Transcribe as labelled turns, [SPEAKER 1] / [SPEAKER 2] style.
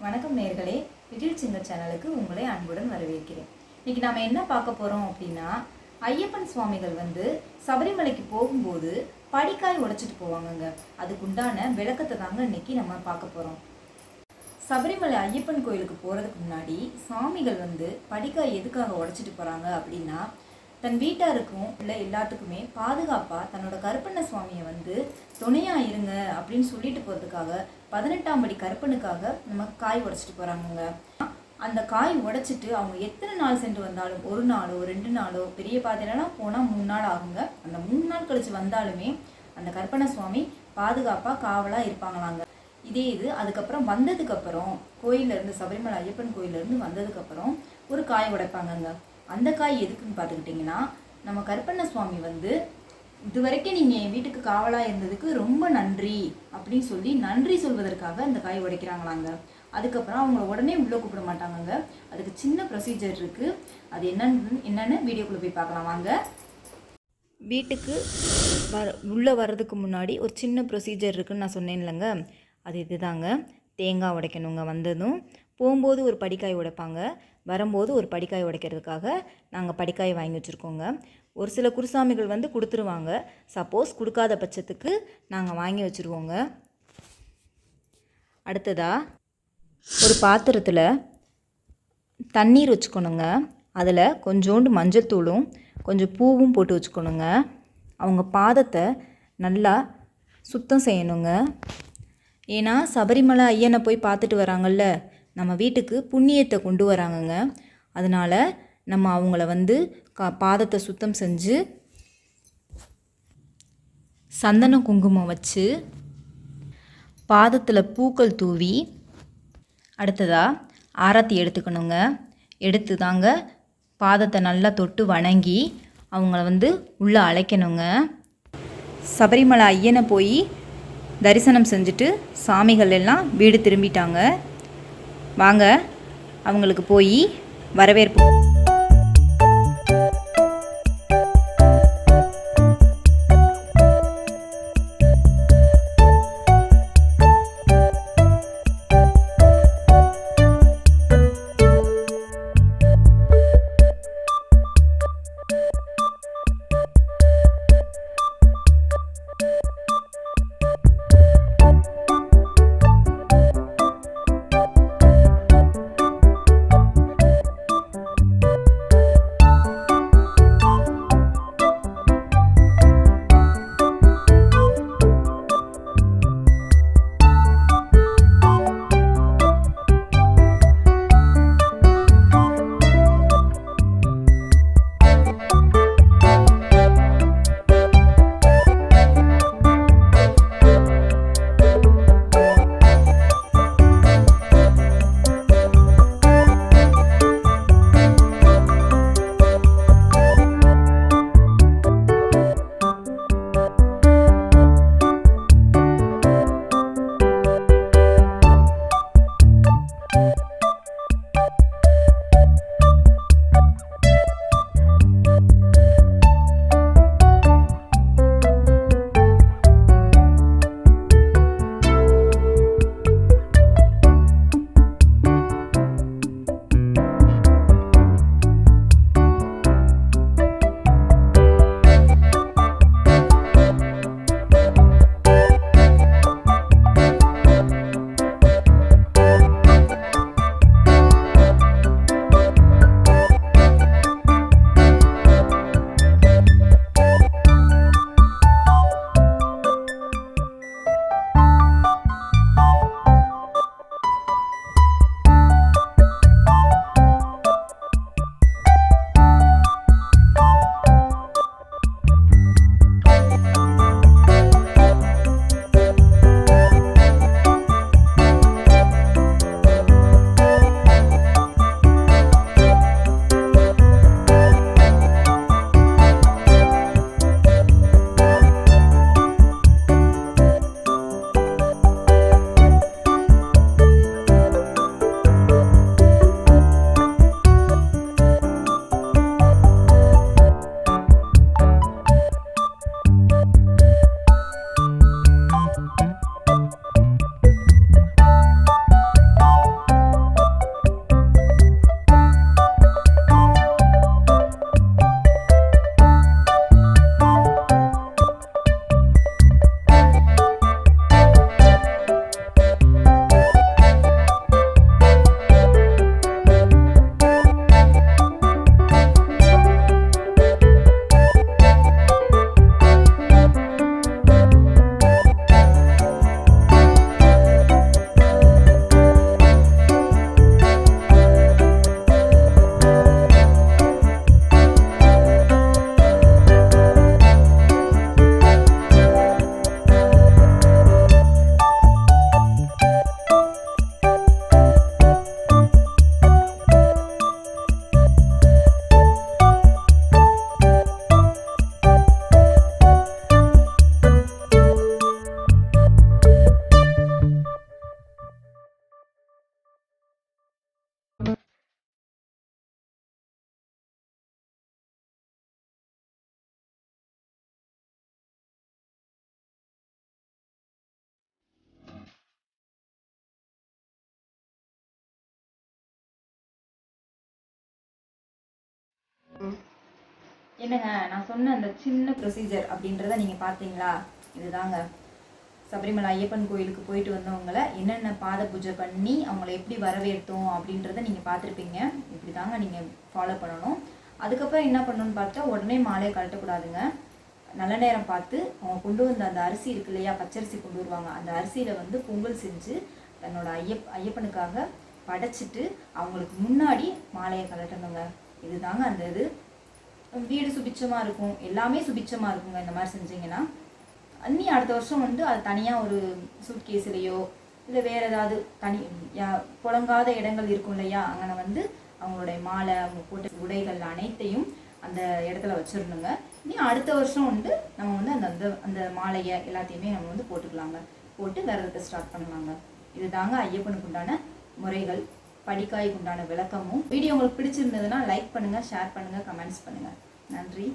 [SPEAKER 1] வணக்கம் நேயர்களே, little singer சேனலுக்கு உங்களை அன்புடன் வரவேற்கிறேன். இன்னைக்கு நாம என்ன பார்க்க போறோம் அப்படின்னா, ஐயப்பன் சுவாமிகள் சபரிமலைக்கு போகும்போது படிக்காய் உடைச்சிட்டு போவாங்கங்க. அதுக்குண்டான விளக்கத்தை தாங்க இன்னைக்கு நம்ம பார்க்க போறோம். சபரிமலை ஐயப்பன் கோயிலுக்கு போறதுக்கு முன்னாடி சாமிகள் படிக்காய் எதுக்காக உடைச்சிட்டு போறாங்க அப்படின்னா, தன் வீட்டாருக்கும் இல்லை எல்லாத்துக்குமே பாதுகாப்பாக தன்னோட கருப்பண்ண சுவாமியை துணையா இருங்க அப்படின்னு சொல்லிட்டு போகிறதுக்காக 18ஆம் படி கருப்பனுக்காக நம்ம காய் உடைச்சிட்டு போகிறாங்கங்க. அந்த காய் உடைச்சிட்டு அவங்க எத்தனை நாள் சென்று வந்தாலும், ஒரு நாளோ 2 நாளோ, பெரிய பாதையிலலாம் போனால் 3 நாள் ஆகுங்க. அந்த 3 நாள் கழிச்சு வந்தாலுமே அந்த கருப்பண்ண சுவாமி பாதுகாப்பாக காவலாக இருப்பாங்களாங்க. இது அதுக்கப்புறம் வந்ததுக்கப்புறம் கோயிலேருந்து, சபரிமலை ஐயப்பன் கோயிலேருந்து வந்ததுக்கப்புறம் ஒரு காய் உடைப்பாங்கங்க. அந்த காய் எதுக்குன்னு பார்த்துக்கிட்டிங்கன்னா, நம்ம கருப்பண்ண சுவாமி இது வரைக்கும் நீங்கள் என் வீட்டுக்கு காவலாக இருந்ததுக்கு ரொம்ப நன்றி அப்படின்னு சொல்லி நன்றி சொல்வதற்காக அந்த காய் உடைக்கிறாங்களாங்க. அதுக்கப்புறம் அவங்கள உடனே உள்ளே கூப்பிட மாட்டாங்கங்க. அதுக்கு சின்ன ப்ரொசீஜர் இருக்குது. அது என்னன்னு வீடியோக்குள்ளே போய் பார்க்கலாம் வாங்க. வீட்டுக்கு உள்ளே வர்றதுக்கு முன்னாடி ஒரு சின்ன ப்ரொசீஜர் இருக்குதுன்னு நான் சொன்னேன் இல்லைங்க, அது இதுதாங்க. தேங்காய் உடைக்கணுங்க. வந்ததும் போகும்போது ஒரு படிக்காய் உடைப்பாங்க, வரும்போது ஒரு படிக்காய் உடைக்கிறதுக்காக நாங்கள் படிக்காய் வாங்கி வச்சுருக்கோங்க. ஒரு சில குருசாமிகள் கொடுத்துருவாங்க. சப்போஸ் கொடுக்காத பட்சத்துக்கு நாங்கள் வாங்கி வச்சுருவோங்க. அடுத்ததாக ஒரு பாத்திரத்தில் தண்ணீர் வச்சுக்கணுங்க. அதில் கொஞ்சோண்டு மஞ்சள் தூளும் கொஞ்சம் பூவும் போட்டு வச்சுக்கணுங்க. அவங்க பாதத்தை நல்லா சுத்தம் செய்யணுங்க. ஏன்னா சபரிமலை ஐயனை போய் பார்த்துட்டு வராங்கல்ல, நம்ம வீட்டுக்கு புண்ணியத்தை கொண்டு வராங்கங்க. அதனால் நம்ம அவங்கள பாதத்தை சுத்தம் செஞ்சு சந்தன குங்குமம் வச்சு பாதத்தில் பூக்கள் தூவி அடுத்ததாக ஆரத்தி எடுத்துக்கணுங்க. எடுத்து தாங்க பாதத்தை நல்லா தொட்டு வணங்கி அவங்கள உள்ளே அழைக்கணுங்க. சபரிமலை ஐயனை போய் தரிசனம் செஞ்சுட்டு சாமிகள் எல்லாம் வீடு திரும்பிட்டாங்க. வாங்க அவங்களுக்கு போய் வரவேற்பு. என்னங்க நான் சொன்ன அந்த சின்ன ப்ரொசீஜர் அப்படின்றத நீங்கள் பார்த்தீங்களா? இதுதாங்க சபரிமலை ஐயப்பன் கோயிலுக்கு போயிட்டு வந்தவங்களை என்னென்ன பாத பூஜை பண்ணி அவங்கள எப்படி வரவேற்றோம் அப்படின்றத நீங்கள் பார்த்துருப்பீங்க. இப்படி தாங்க நீங்கள் ஃபாலோ பண்ணணும். அதுக்கப்புறம் என்ன பண்ணணும்னு பார்த்தா உடனே மாலையை கழட்டக்கூடாதுங்க. நல்ல நேரம் பார்த்து அவங்க கொண்டு வந்த அந்த அரிசி இருக்கு இல்லையா, பச்சரிசி கொண்டு வருவாங்க. அந்த அரிசியில் வந்து பொங்கல் செஞ்சு தன்னோட ஐயப்பனுக்காக படைச்சிட்டு அவங்களுக்கு முன்னாடி மாலையை கழட்டணுங்க. இதுதாங்க அந்த இது. வீடு சுபிச்சமாக இருக்கும், எல்லாமே சுபிச்சமாக இருக்குங்க இந்த மாதிரி செஞ்சிங்கன்னா. அன்னி அடுத்த வருஷம் வந்து அது தனியாக ஒரு சூட் கேஸ்லேயோ இல்லை வேறு ஏதாவது தனி புழங்காத இடங்கள் இருக்கும் இல்லையா, அங்கே வந்து அவங்களுடைய மாலை, அவங்க போட்ட உடைகள் அனைத்தையும் அந்த இடத்துல வச்சிடணுங்க. இனி அடுத்த வருஷம் வந்து நம்ம வந்து அந்த அந்த மாலையை எல்லாத்தையுமே நம்ம வந்து போட்டுக்கலாங்க. போட்டு விரதத்தை ஸ்டார்ட் பண்ணலாங்க. இதுதாங்க ஐயப்பனுக்கு உண்டான முறைகள், படிக்காய்க்கு உண்டான விளக்கமும். வீடியோ உங்களுக்கு பிடிச்சிருந்ததுன்னா லைக் பண்ணுங்கள், ஷேர் பண்ணுங்கள், கமெண்ட்ஸ் பண்ணுங்கள். நன்றி.